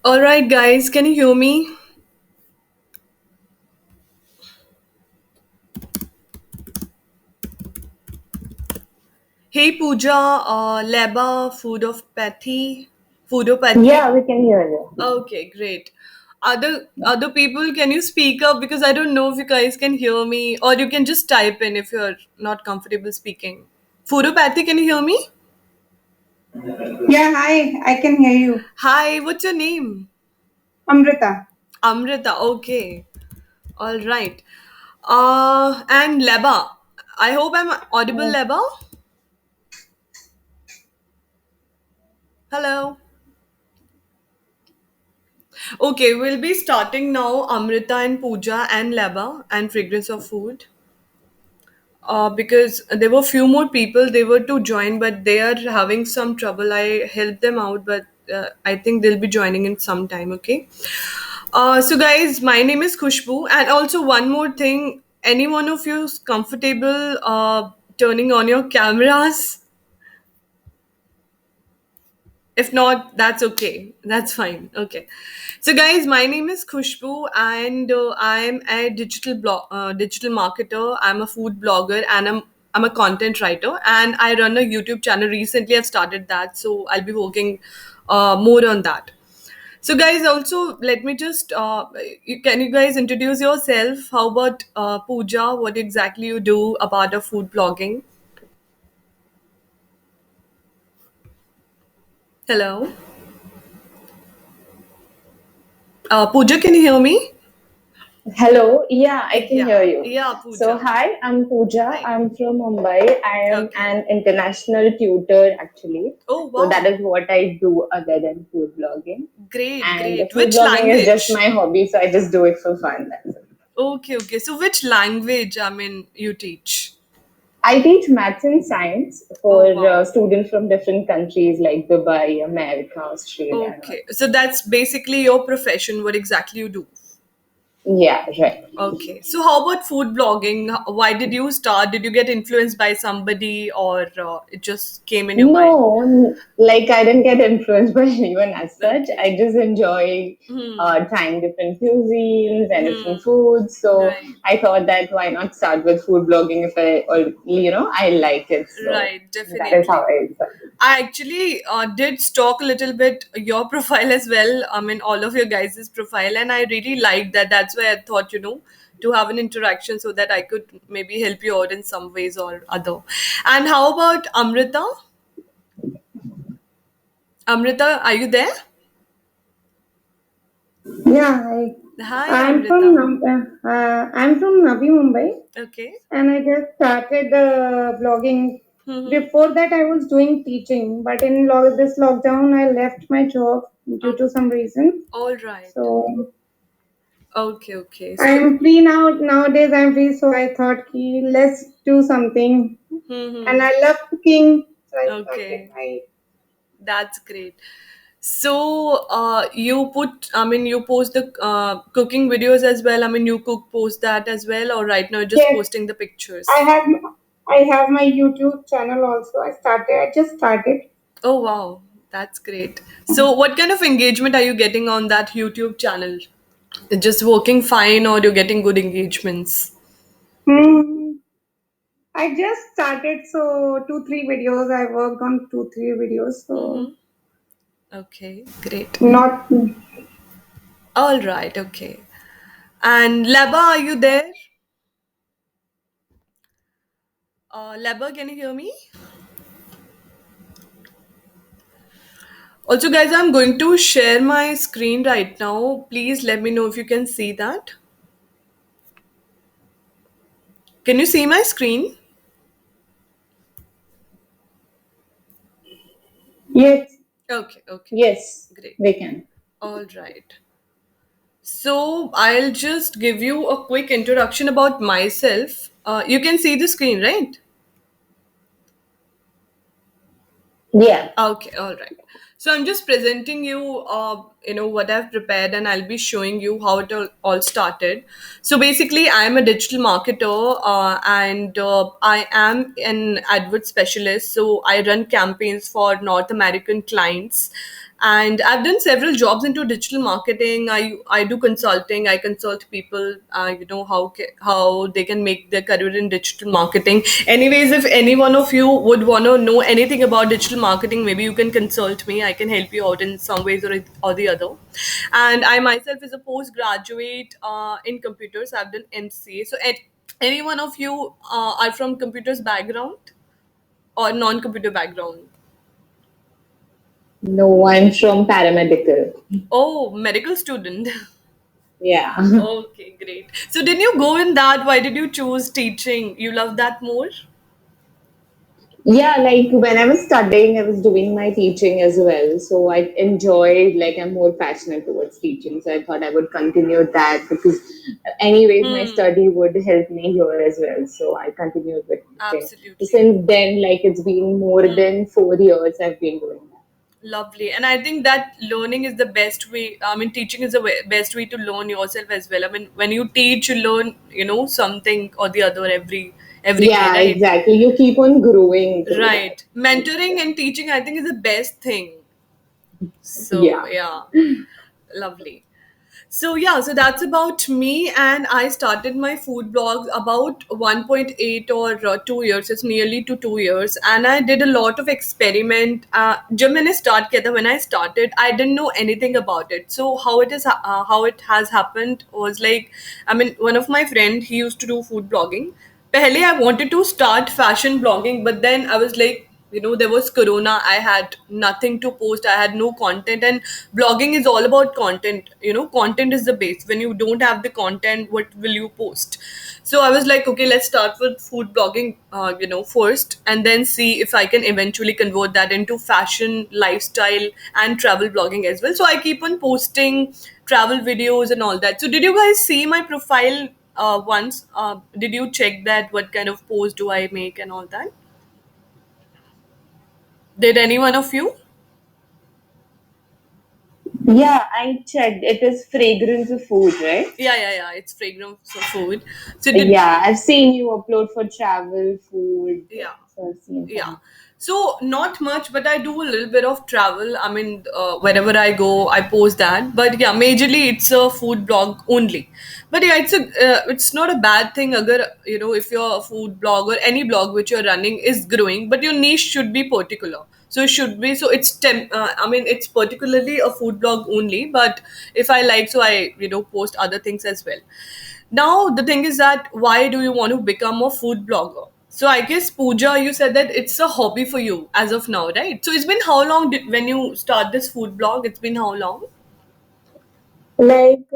All right, guys, can you hear me? Hey, Pooja, Leba, Yeah, Foodopathy. we can hear you. Okay, great. Other people, can you speak up because I don't know if you guys can hear me, or you can just type in if you're not comfortable speaking. Foodopathy, can you hear me? Yeah, hi, I can hear you. Hi, what's your name? Amrita. Amrita. Okay, all right. And Leba. I hope I'm audible, Mm. Leba. Hello. Okay, we'll be starting now. Amrita and Pooja and Leba and Fragrance of Food. Because there were few more people they were to join, but they are having some trouble. I helped them out, but I think they'll be joining in some time. Okay. So guys, my name is Khushbu, and also one more thing. Any one of you is comfortable turning on your cameras? If not, that's okay. That's fine. Okay. So, guys, my name is Khushbu, and I'm a digital marketer. I'm a food blogger, and I'm a content writer, and I run a YouTube channel. Recently, I've started that, so I'll be working more on that. So, guys, also let me just can you guys introduce yourself? How about Pooja? What exactly you do about the food blogging? Hello, Pooja, can you hear me? Hello, yeah, I can Yeah, hear you. yeah, So, Pooja. hi, I'm Pooja. Hi. I'm from Mumbai. I am Okay. an international tutor actually. Oh, So, that wow. is what I do other than food blogging. Great, And great. food Which blogging is just language? my hobby, so I just do it for fun. That's it. Okay, okay. So, which language, you teach? I teach maths and science for Oh, wow. students from different countries like Dubai, America, Australia, and all. Okay. So, that's basically your profession, what exactly you do. Yeah, right. Okay. So, how about food blogging? Why did you start? Did you get influenced by somebody or it just came in your mind? No, like I didn't get influenced by anyone as such. Okay. I just enjoy Hmm. trying different cuisines and different Hmm. foods. So Right. I thought that why not start with food blogging if I, or I like it. So Right, that is how definitely. I started. I actually did stalk a little bit your profile as well. All of your guys' profile, and I really liked that. That's why I thought, to have an interaction so that I could maybe help you out in some ways or other. And how about Amrita? Amrita, are you there? Yeah, Hi, I'm from Amrita. I'm from Navi Mumbai, Okay. and I just started blogging. Mm-hmm. Before that, I was doing teaching, but in this lockdown, I left my job due to some reason. All right. So Okay, okay. I So, am free now. Nowadays, I'm free, so I thought, let's do something. And mm-hmm. I love cooking, so I started Okay. my. That's great. So, you post the cooking videos as well. You post that as well, or right now you're just Yes, posting the I pictures. have I have my YouTube channel also. I just started. Oh, wow, that's great. So, what kind of engagement are you getting on that YouTube channel? It's just working fine, or you're getting good engagements? Hmm. I just started, so two, three videos. I worked on two, three videos. So Mm-hmm. Okay, great. not. All right, okay. And Leba, are you there? Leba, can you hear me? Also, guys, I'm going to share my screen right now. Please let me know if you can see that. Can you see my screen? Yes. Okay, okay, Yes, great. we can. All right. So, I'll just give you a quick introduction about myself. You can see the screen, right? Yeah. Okay, all right. So I'm just presenting you, what I've prepared, and I'll be showing you how it all started. So basically, I'm a digital marketer, and I am an advert specialist. So I run campaigns for North American clients, And I've done several jobs into digital marketing. I do consulting. I consult people, how they can make their career in digital marketing. Anyways, if any one of you would want to know anything about digital marketing, maybe you can consult me. I can help you out in some ways or the other. And I myself is a postgraduate in computers. I've done MCA. So, any one of you are from computers background or non-computer background? No, I'm from paramedical. Oh, medical student. Yeah. Okay, great. So did you go in that? Why did you choose teaching? You love that more? Yeah, like when I was studying, I was doing my teaching as well. So I enjoyed, like, I'm more passionate towards teaching. So I thought I would continue that because, anyways, my Hmm. study would help me here as well. So I continued with teaching. So Absolutely. since then, like, it's been more Hmm. than 4 years I've been doing that. Lovely. And I think that learning is the best way. I mean, teaching is the best way to learn yourself as well. I mean, when you teach, you learn, something or the other every day, Yeah, right? exactly. You keep on growing through that. Right. Mentoring and teaching, I think, is the best thing. So Yeah. yeah, lovely. So yeah, so that's about me, and I started my food blogs about 1.8 or 2 years. It's nearly to 2 years, and I did a lot of experiment. जब मैंने start किया था, when I started, I didn't know anything about it. So how it has happened was like, I mean, one of my friend, he used to do food blogging. पहले I wanted to start fashion blogging, but then I was like, there was corona. I had nothing to post. I had no content, and blogging is all about content. Content is the base. When you don't have the content, what will you post? So I was like, okay, let's start with food blogging, first, and then see if I can eventually convert that into fashion, lifestyle, and travel blogging as well. So I keep on posting travel videos and all that. So did you guys see my profile once? Did you check that? What kind of post do I make and all that? Did any one of you? Yeah, I checked. It is fragrance of food, right? Yeah. It's fragrance of food. So did Yeah, I've seen you upload for travel, food. yeah, So I've seen yeah. some. So not much, but I do a little bit of travel. I mean, wherever I go, I post that. But yeah, majorly it's a food blog only. But yeah, it's not a bad thing. Agar if your food blog or any blog which you're running is growing, but your niche should be particular. So it should be, so I mean, it's particularly a food blog only. But if I like, so I post other things as well. Now, the thing is that why do you want to become a food blogger? So I guess Pooja, you said that it's a hobby for you as of now, right? So it's been how long when you start this food blog? It's been how long? Like,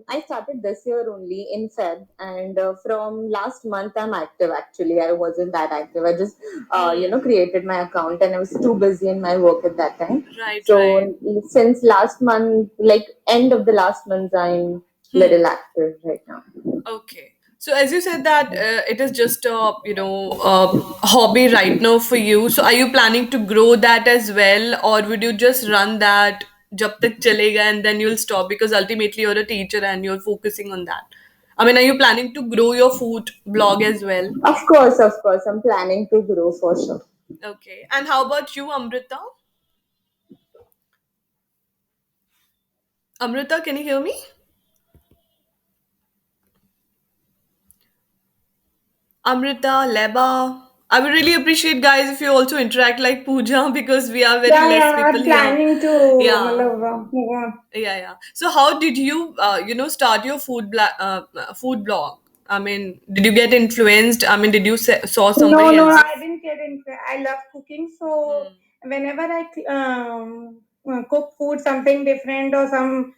I started this year only in Feb, and from last month I'm active. Actually, I wasn't that active. I just, created my account, and I was too busy in my work at that time. Right, right. So since last month, like end of the last month, I'm Hmm. little active right now. Okay. So as you said that it is just a hobby right now for you. So are you planning to grow that as well, or would you just run that jab tak chalega and then you'll stop because ultimately you're a teacher and you're focusing on that? I mean, are you planning to grow your food blog as well? Of course, I'm planning to grow for sure. Okay. And how about you, Amrita? Amrita, can you hear me? Amrita, Leba. I would really appreciate guys if you also interact like Pooja because we are very less Yeah, people I'm here. planning to Yeah. matlab, move on. Yeah. So how did you start your food blog? I mean, did you get influenced? I mean, did you saw No, somebody no, I else's? didn't get into it. I love cooking, so Hmm. whenever I cook food, something different or some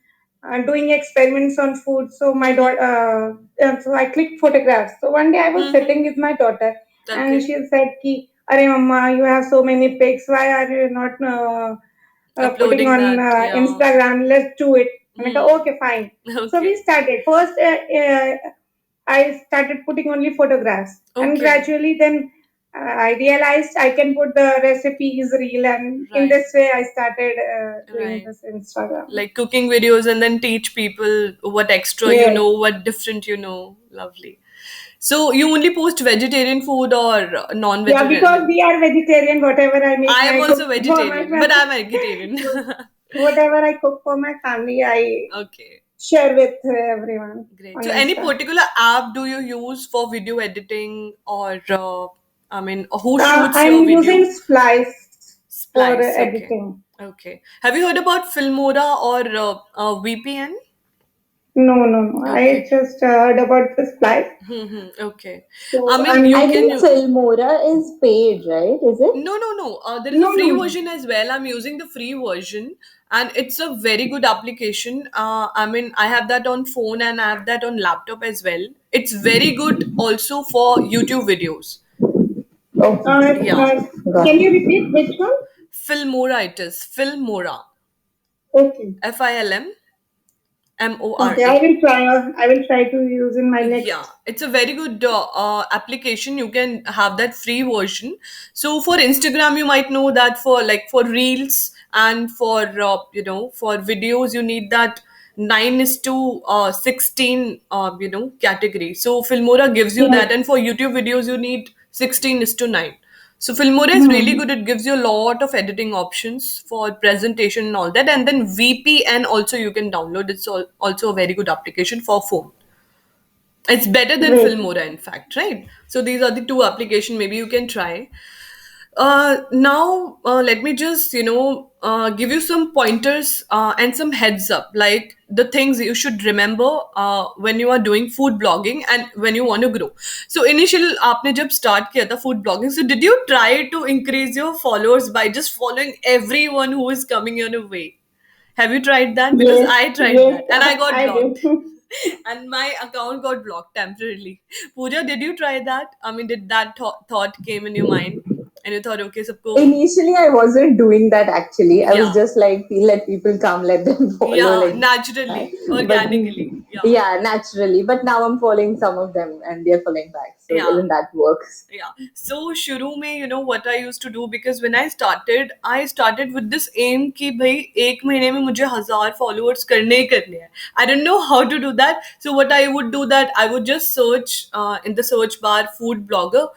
doing experiments on food, so my daughter, so I clicked photographs. So one day I was Mm-hmm. sitting with my daughter, and Okay. she said, "Ki, Arey Mama, you have so many pics. Why are you not putting Uploading on that, yeah. Instagram? Let's do it." And I go, Hmm. "Okay, fine." So we Okay. started. First, I started putting only photographs, and Okay. gradually then I realized I can put the recipes reel, and in Right. this way I started doing Right. this Instagram. Like cooking videos and then teach people what extra you Yes. know, what different you know. Lovely. So you only post vegetarian food or Yeah, because non-vegetarian? we are vegetarian, whatever I make, I am I cook also for my vegetarian, but family. I'm vegetarian. Whatever I cook for my family, I Okay, share with everyone great. on So, any Insta. particular app do you use for video editing, or I mean, who shoots I'm your using video? Splice for Splice. Okay. editing. Okay. Have you heard about Filmora or VPN? No, no, no. I Okay. just heard about the Splice. Okay. I So mean, I'm you I can. think Filmora is paid, right? Is it? No, no, no. There is a no, free no. version as well. I'm using the free version, and it's a very good application. I mean, I have that on phone and I have that on laptop as well. It's very good also for YouTube videos. Okay, Yeah. got Can it. you repeat which one? Filmora it is. Filmora. Okay. Okay, FILMMORA. I will try to use in my Yeah, next. it's a very good application. You can have that free version. So for Instagram, you might know that for like for reels and for for videos, you need that 9:16 category. So Filmora gives you Yeah. that, and for YouTube videos, you need 16:9. So Filmora is really Hmm. good. It gives you a lot of editing options for presentation and all that. And then VPN also you can download. It's also a very good application for phone. It's better than Great. Filmora, in fact, right? So these are the two applications maybe you can try. Now, let me just give you some pointers and some heads up, like the things you should remember when you are doing food blogging and when you want to grow. So initial आपने जब start किया था food blogging, so did you try to increase your followers by just following everyone who is coming your way? Have you tried that? Because Yes, I tried yes, that and I got I did. blocked. And my account got blocked temporarily. Pooja, did you try that? I mean, did that thought came in your mind and you thought, okay, sabko, Initially, I wasn't doing that actually. I was yeah, just like, let people come, let them follow, yeah, like that. naturally, But organically, yeah. yeah, naturally. But now I'm following some of them and they're following back. So Yeah. even that works. Yeah. So शुरू में what I used to do, because when I started with this aim कि भाई एक महीने में मुझे 1,000 followers करने ही करने हैं. I don't know how to do that. So what I would do, that I would just search in the search bar food blogger.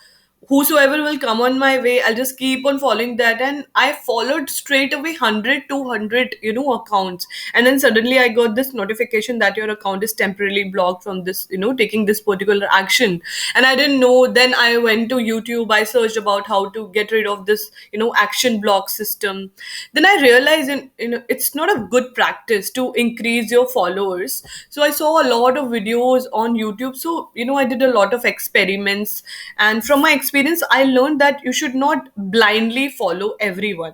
Whosoever will come on my way, I'll just keep on following that. And I followed straight away 100, 200, accounts. And then suddenly I got this notification that your account is temporarily blocked from this, taking this particular action. And I didn't know. Then I went to YouTube, I searched about how to get rid of this, action block system. Then I realized, it's not a good practice to increase your followers. So I saw a lot of videos on YouTube. So, I did a lot of experiments. And from my experience, I learned that you should not blindly follow everyone.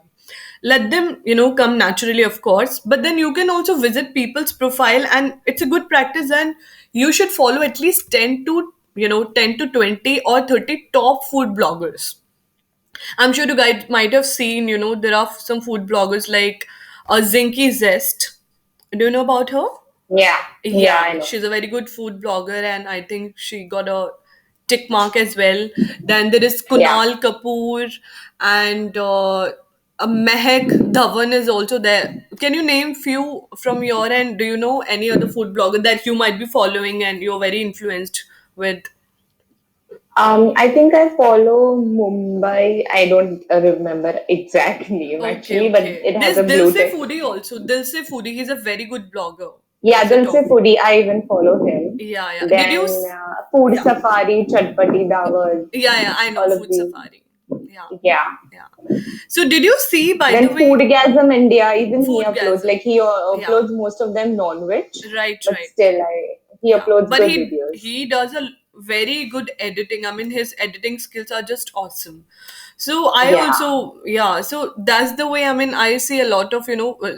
Let them come naturally, of course, but then you can also visit people's profile, and it's a good practice. And you should follow at least 10 to 20 or 30 top food bloggers. I'm sure you guys might have seen, there are some food bloggers like Zinky Zest. Do you know about her? Yeah, yeah, I Yeah, know. she's a very good food blogger, and I think she got a tick mark as well. Then there is Yeah. Kunal Kapoor, and Mehak Dhawan is also there. Can you name few from your end? Do you know any other food blogger that you might be following and you're very influenced with? I think I follow Mumbai. I don't remember exact name Okay, actually, but okay. it has There's a blue Dilse tick. Foodie also. Dilse Foodie, he's a very good blogger. Yeah, He's a Dil Se top. Foodie. I even follow him. Yeah, yeah. Did you? Then Food Yeah. Safari, Chatpati Dawat, Yeah, yeah, I know all of Food these. Safari. Yeah, Yeah. yeah. So did you see, by the Then way, Foodgasm India, even he uploads, Foodgasm? like he Yeah, uploads most of them non-veg, right, but right. still he Yeah, uploads but good he videos. he does a very good editing. I mean, his editing skills are just awesome. So I Yeah. also, yeah, so that's the way. I mean, I see a lot of,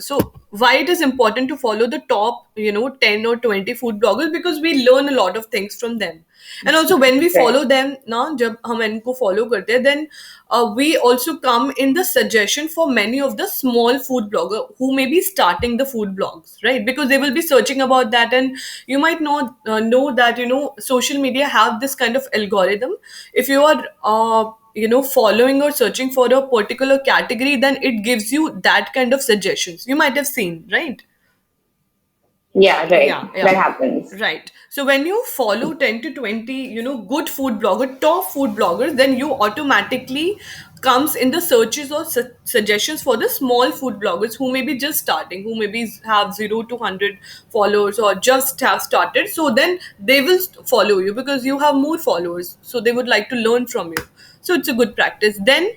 so why it is important to follow the top 10 or 20 food bloggers, because we learn a lot of things from them. And also when we Right. follow them ना, जब हम इनको follow करते हैं, then we also come in the suggestion for many of the small food blogger who may be starting the food blogs, right? Because they will be searching about that. And you might not know that social media have this kind of algorithm. If you are following or searching for a particular category, then it gives you that kind of suggestions. You might have seen, right? Yeah, right. Yeah, yeah. That happens. Right. So when you follow 10 to 20, good food blogger, top food bloggers, then you automatically comes in the searches or suggestions for the small food bloggers who may be just starting, who maybe have 0 to 100 followers or just have started. So then they will follow you because you have more followers, so they would like to learn from you. So it's a good practice. Then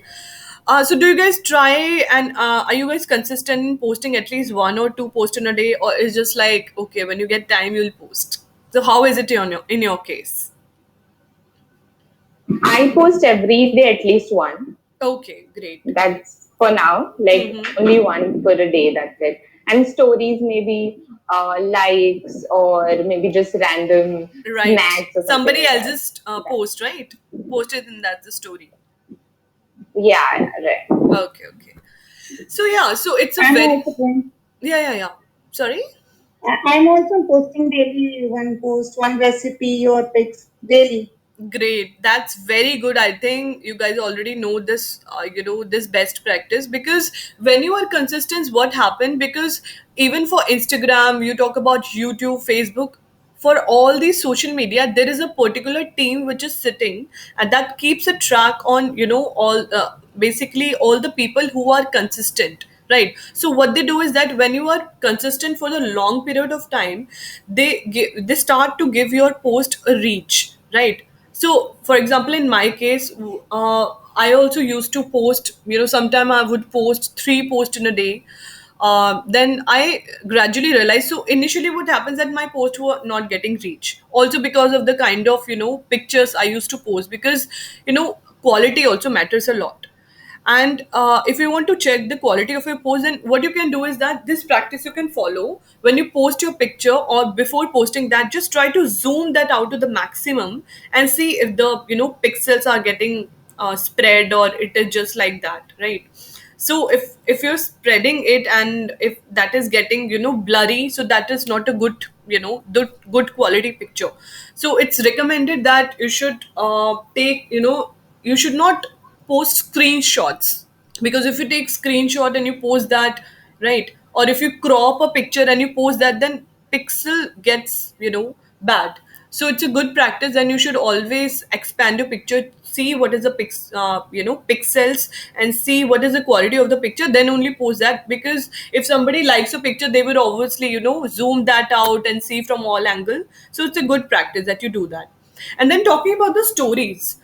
so do you guys try, and are you guys consistent in posting at least one or two posts in a day, or is just like okay, when you get time you'll post? So how is it in your case? I post every day at least one. Okay, great. That's for now, like Mm-hmm. only one per a day. That's it. And stories maybe likes or maybe just random Right. snacks or something Somebody like that. else's post, right? Posted, and that's the story. Yeah, right. Okay, okay. So yeah, so it's a I'm very, also doing. yeah. Sorry. I'm also posting daily one post, one recipe or pics daily. Great. That's very good. I think you guys already know this, this best practice, because when you are consistent, what happened? Because even for Instagram, you talk about YouTube, Facebook, for all these social media, there is a particular team which is sitting and that keeps a track on, all basically all the people who are consistent. Right. So what they do is that when you are consistent for a long period of time, they start to give your post a reach. Right. So, for example, in my case, I also used to post. Sometime I would post three posts in a day. Then I gradually realized. So initially, what happens that my posts were not getting reach. Also because of the kind of pictures I used to post, because quality also matters a lot. And if you want to check the quality of your post, then what you can do is that this practice you can follow when you post your picture, or before posting that, just try to zoom that out to the maximum and see if the pixels are getting spread, or it is just like that, right? So if you're spreading it and if that is getting blurry, so that is not a good the good quality picture. So it's recommended that you should take you should not post screenshots, because if you take screenshot and you post that, right, or if you crop a picture and you post that, then pixel gets bad. So it's a good practice, and you should always expand your picture, see what is the pixels, and see what is the quality of the picture, then only post that. Because if somebody likes a picture, they would obviously zoom that out and see from all angle. So it's a good practice that you do that. And then talking about the stories,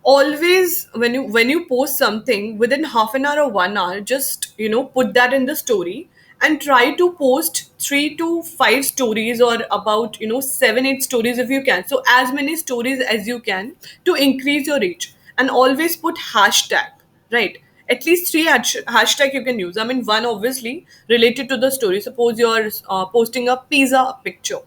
always when you post something within half an hour or 1 hour, just put that in the story, and try to post 3 to 5 stories, or about 7 8 stories if you can, so as many stories as you can, to increase your reach. And always put hashtag, right? At least three hashtag you can use. I mean, one obviously related to the story. Suppose you're posting a pizza picture,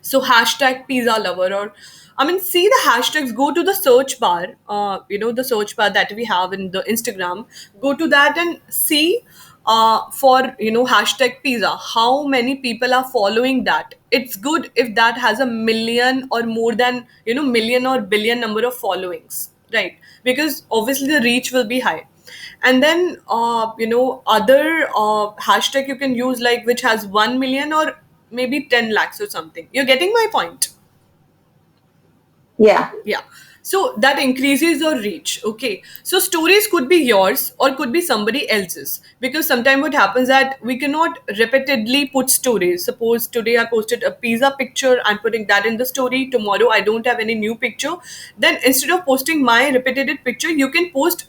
so hashtag pizza lover, or I mean, see the hashtags, go to the search bar, the search bar that we have in the Instagram, go to that and see for hashtag pizza, how many people are following that. It's good if that has a million or more than million or billion number of followings, right? Because obviously the reach will be high. And then other hashtag you can use, like which has 1 million or maybe 10 lakhs or something. You're getting my point? Yeah. Yeah. So that increases your reach. Okay. So stories could be yours or could be somebody else's. Because sometimes what happens that we cannot repeatedly put stories. Suppose today I posted a pizza picture, I'm putting that in the story. Tomorrow I don't have any new picture. Then instead of posting my repeated picture, you can post,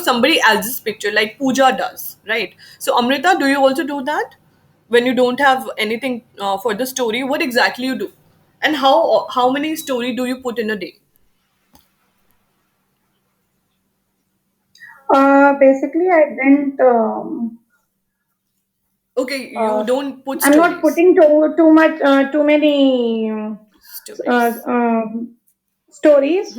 somebody else's picture like Pooja does. Right. So Amrita, do you also do that? When you don't have anything for the story, what exactly you do? And how many story do you put in a day? Basically, I didn't. Okay, you Uh, don't put I'm not stories. putting too much too many uh, Stories. um, stories.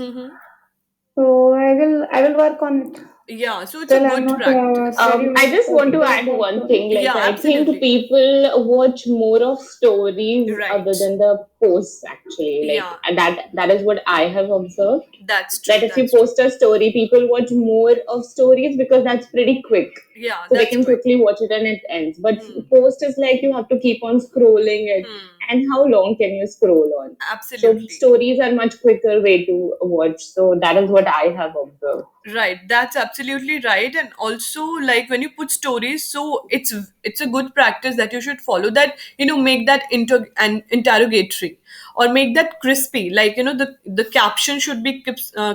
So I will work on it. Yeah, so it's a Still, I'm good not practice. ready I with just want to putting add more one stories. thing. Like, Yeah, I think absolutely. people watch more of stories other Right. than the posts actually. Like Yeah, that is what I have observed. that's That true. if you That's true. post a story, people watch more of stories because that's pretty quick. Yeah, So they that's can quick. quickly watch it and it ends. But Hmm. post is like you have to keep on scrolling it. Hmm. And how long can you scroll on? So Absolutely. stories are much quicker way to watch. So that is what I have observed. Right, that's absolutely right. And also, like when you put stories, so it's a good practice that you should follow. That make that and interrogatory, or make that crispy. Like the caption should be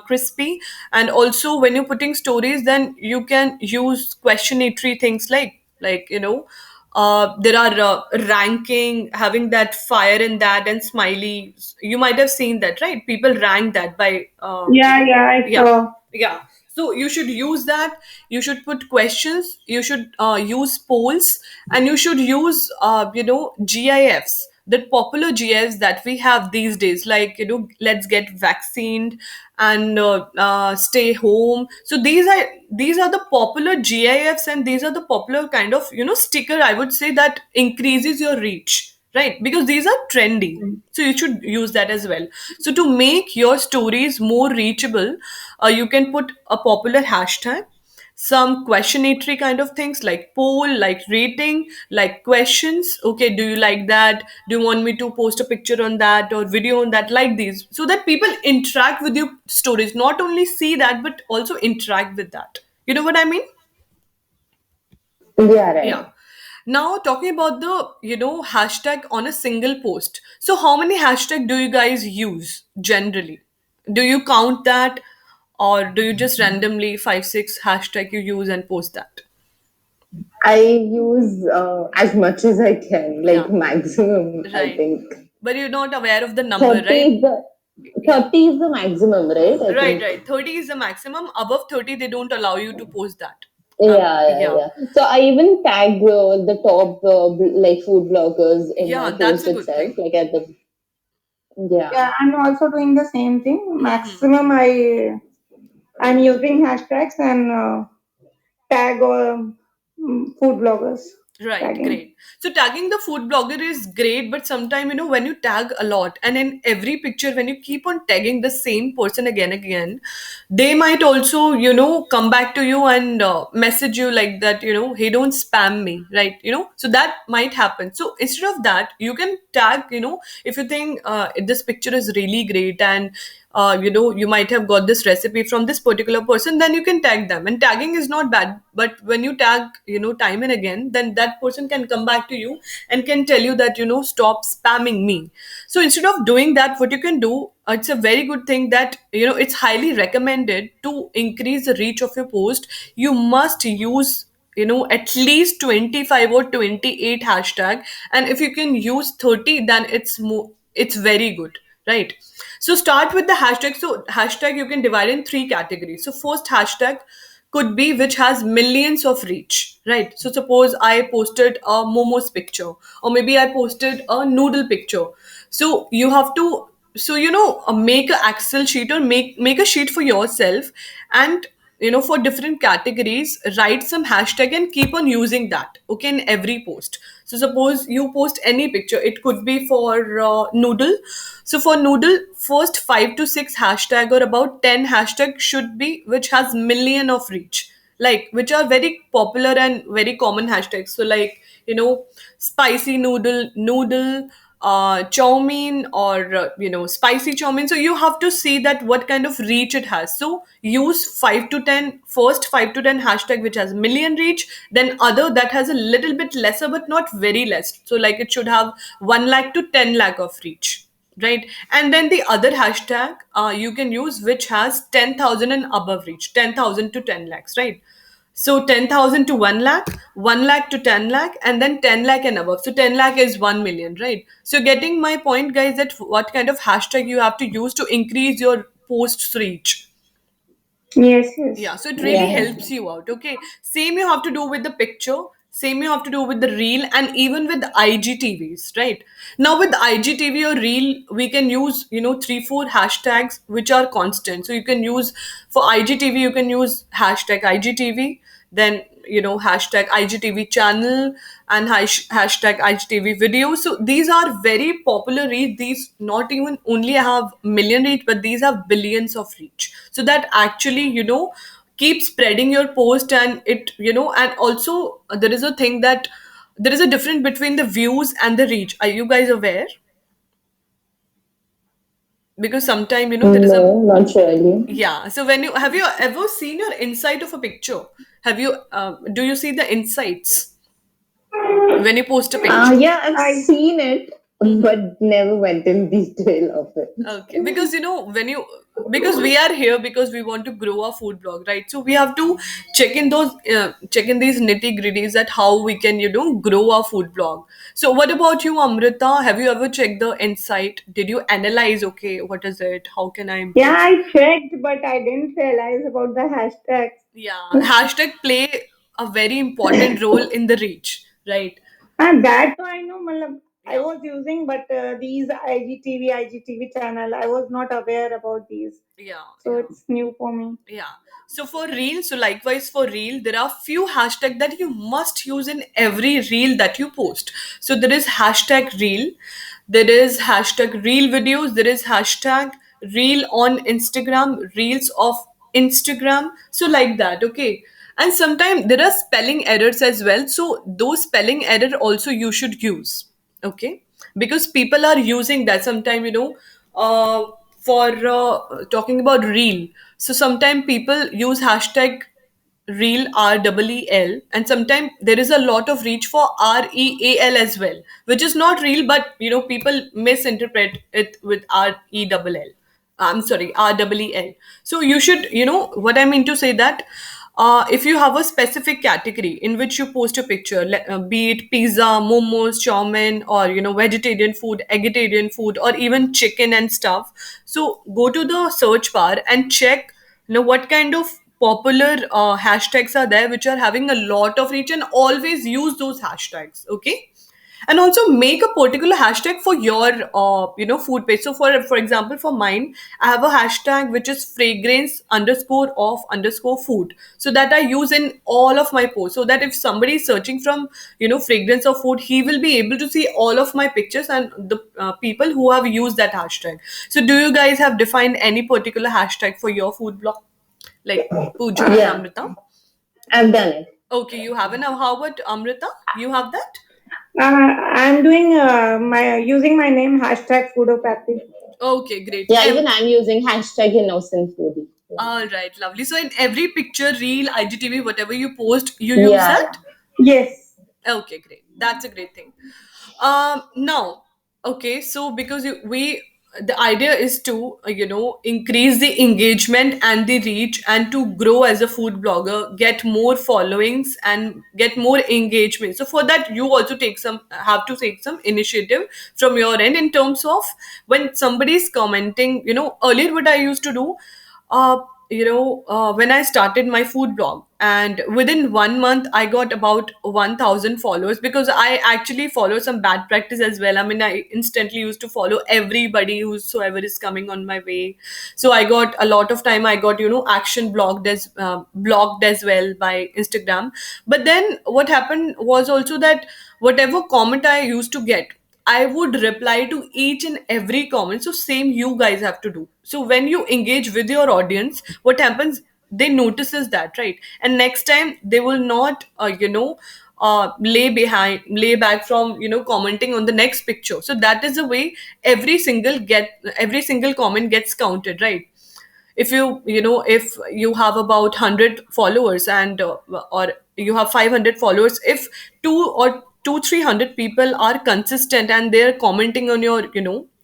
crispy. And also, when you're putting stories, then you can use questionatory things like there are ranking, having that fire in that, and smiley. You might have seen that, right? People rank that by Yeah, yeah, I yeah, saw. yeah. So you should use that. You should put questions. You should use polls, and you should use GIFs, the popular GIFs that we have these days, like let's get vaccinated and stay home. So these are the popular GIFs, and these are the popular kind of sticker, I would say, that increases your reach, right? Because these are trendy, so you should use that as well. So to make your stories more reachable, you can put a popular hashtag, some questionatory kind of things, like poll, like rating, like questions. Okay, do you like that? Do you want me to post a picture on that or video on that, like these, so that people interact with your stories, not only see that but also interact with that. You know what I mean? Yeah, right. Yeah. Now talking about the hashtag on a single post. So how many hashtag do you guys use generally? Do you count that, or do you just randomly 5 6 hashtag you use and post that? I use as much as I can, like Yeah. maximum, I Right. think. But you're not aware of the number, 30 right? is the Yeah. 30 is the maximum, right? I Right, think. right. 30 is the maximum. Above 30, they don't allow you to post that. Yeah, Yeah. yeah. So I even tag the top like food bloggers in my Yeah, that's post a good itself, thing. like at the yeah. Yeah, I'm also doing the same thing. Hmm. Maximum, I'm using hashtags and tag or food bloggers Right, tagging. great. So tagging the food blogger is great, but sometimes when you tag a lot, and in every picture, when you keep on tagging the same person again, they might also come back to you and message you like that, hey, don't spam me, right? So that might happen. So instead of that, you can tag, if you think this picture is really great, and you might have got this recipe from this particular person, then you can tag them. And tagging is not bad, but when you tag time and again, then that person can come back to you and can tell you that stop spamming me. So instead of doing that, what you can do, it's a very good thing that it's highly recommended to increase the reach of your post. You must use at least 25 or 28 hashtag, and if you can use 30, then it's very good, right? So start with the hashtag. So hashtag you can divide in three categories. So first hashtag could be which has millions of reach, right? So suppose I posted a momos picture, or maybe I posted a noodle picture. So you have to, so make a Excel sheet, or make a sheet for yourself, and for different categories, write some hashtag and keep on using that, okay, in every post. So suppose you post any picture, it could be for noodle. So for noodle, first 5 to 6 hashtag, or about 10 hashtag should be which has million of reach, like which are very popular and very common hashtags. So like spicy noodle, chow mein, or spicy chow mein. So you have to see that what kind of reach it has. So use 5 to 10, first 5 to 10 hashtag which has million reach, then other that has a little bit lesser but not very less. So like it should have 1 lakh to 10 lakh of reach, right? And then the other hashtag you can use which has 10,000 and above reach, 10,000 to 10 lakhs, right? So 10,000 to 1 lakh, 1 lakh to 10 lakh, and then 10 lakh and above. So 10 lakh is 1 million, right? So getting my point, guys, that what kind of hashtag you have to use to increase your posts reach. Yes, yes. Yeah, so it really Yeah. helps you out. Okay. Same you have to do with the picture, same you have to do with the reel, and even with IGTVs, right? Now with IGTV or reel, we can use, 3 4 hashtags which are constant. So you can use for IGTV, you can use hashtag IGTV. then hashtag IGTV channel, and hashtag IGTV video. So these are very popular reach. These not even only have million reach, but these have billions of reach. So that actually keep spreading your post, and it and also there is a thing that there is a difference between the views and the reach. Are you guys aware? Because sometimes there is a No, not really. yeah. So when you have you ever seen your insight of a picture? Have you do you see the insights when you post a picture? Yeah, I've I seen it, but never went in detail of Okay, it. because when you because we are here because we want to grow our food blog, right? So we have to check in these nitty gritties that how we can grow our food blog. So what about you, Amrita? Have you ever checked the insight? Did you analyze? Okay, what is it? How can I Yeah, improve? I checked, but I didn't realize about the hashtags. Yeah, hashtag play a very important role in the reach, right? And that I know, matlab, I Yeah. was using, but these IGTV channel, I was not aware about these. Yeah, So yeah. it's new for me. Yeah. So for reel, so likewise for reel, there are few hashtags that you must use in every reel that you post. So there is hashtag reel, there is hashtag reel videos, there is hashtag reel on Instagram, reels of Instagram. So like that, okay. And sometimes there are spelling errors as well. So those spelling error also you should use, okay, because people are using that sometimes for talking about reel. So sometimes people use hashtag reel REEL, and sometimes there is a lot of reach for REAL as well, which is not real, but people misinterpret it with REEL. I'm sorry, REEL. So you should, what I mean to say that if you have a specific category in which you post a picture, be it pizza, momos, chow mein, or vegetarian food, vegetarian food, or even chicken and stuff. So go to the search bar and check, what kind of popular hashtags are there which are having a lot of reach, and always use those hashtags, okay, and also make a particular hashtag for your food page. So for example, for mine, I have a hashtag which is fragrance underscore of underscore food, so that I use in all of my posts, so that if somebody is searching from fragrance of food, he will be able to see all of my pictures and the people who have used that hashtag. So do you guys have defined any particular hashtag for your food blog, like Pooja and Yeah, Amrita? I've done it. Okay, you haven't. Now how about Amrita? You have that? I'm doing my using my name hashtag foodopathy. Okay, great. Yeah, even I'm using hashtag innocent foodie. All right, lovely. So in every picture, reel, IGTV, whatever you post, you use Yeah, that? yeah. Yes. Okay, great. That's a great thing. Now, okay, so because the idea is to increase the engagement and the reach, and to grow as a food blogger, get more followings and get more engagement. So for that, you also have to take some initiative from your end in terms of when somebody is commenting. Earlier what I used to do, uh, when I started my food blog, and within 1 month, I got about 1,000 followers, because I actually follow some bad practice as well. I mean, I instantly used to follow everybody whosoever is coming on my way. So I got a lot of time. I got action blocked as well by Instagram. But then what happened was also that whatever comment I used to get, I would reply to each and every comment. So same you guys have to do. So when you engage with your audience, what happens? They notices that, right? And next time they will not, lay back from commenting on the next picture. So that is the way every single comment gets counted, right? If you have about 100 followers, and or you have 500 followers, if 300 people are consistent and they're commenting on your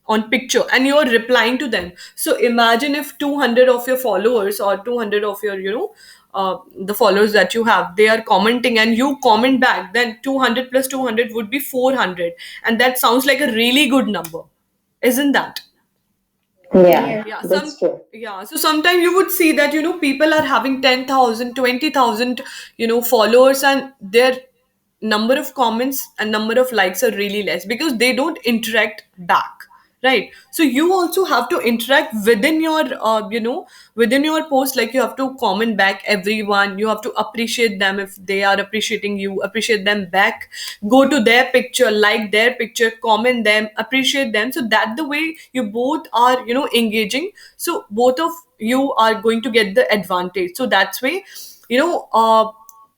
on picture, and you're replying to them, so imagine if 200 of your followers, or 200 of your the followers that you have, they are commenting and you comment back, then 200 plus 200 would be 400, and that sounds like a really good number, isn't that? Yeah, Yes. Yeah, that's true. so sometimes you would see that people are having 10,000, 20,000, followers, and their number of comments and number of likes are really less, because they don't interact back, right? So you also have to interact within your within your post. Like, you have to comment back everyone, you have to appreciate them. If they are appreciating you, appreciate them back. Go to their picture, like their picture, comment them, appreciate them, so that the way you both are engaging, so both of you are going to get the advantage. So that's way, you know uh,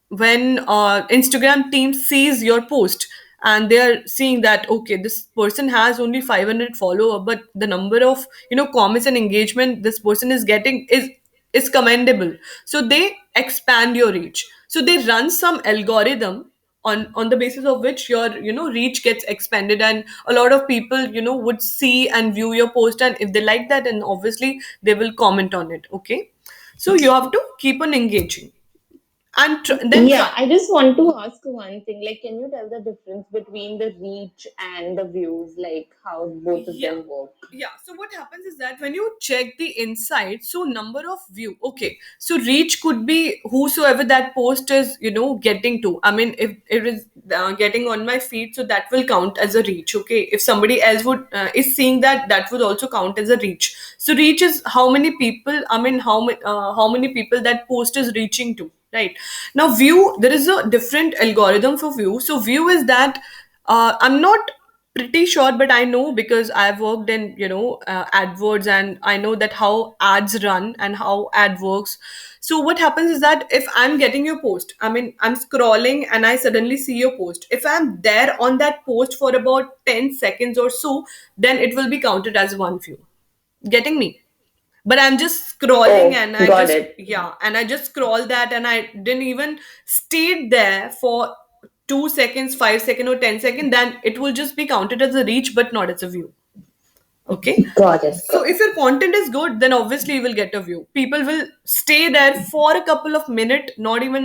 when Instagram team sees your post, and they're seeing that, okay, this person has only 500 follower, but the number of comments and engagement this person is getting is commendable. So they expand your reach. So they run some algorithm on the basis of which your reach gets expanded, and a lot of people would see and view your post, and if they like that, and obviously they will comment on it. Okay, so you have to keep on engaging, and then try. Yeah, I just want to ask one thing. Like, can you tell the difference between the reach and the views, like how both of Yeah. them work? Yeah. So what happens is that when you check the insight, so number of view, okay. So reach could be whosoever that post is, getting to. I mean, if it is getting on my feed, so that will count as a reach. Okay. If somebody else would is seeing that, that would also count as a reach. So reach is how many people. I mean, how many people that post is reaching to. Right. Now, view, there is a different algorithm for view. So view is that I'm not pretty sure, but I know because I've worked in AdWords, and I know that how ads run and how ad works. So what happens is that if I'm getting your post, I mean, I'm scrolling and I suddenly see your post. If I'm there on that post for about 10 seconds or so, then it will be counted as one view. Getting me? But I'm just scrolling, Oh, and I got just, it. yeah, and I just scroll that, and I didn't even stayed there for 2 seconds, 5 seconds, or 10 seconds, then it will just be counted as a reach but not as a view. Okay. Got it. So if your content is good, then obviously you will get a view. People will stay there for a couple of minutes, not even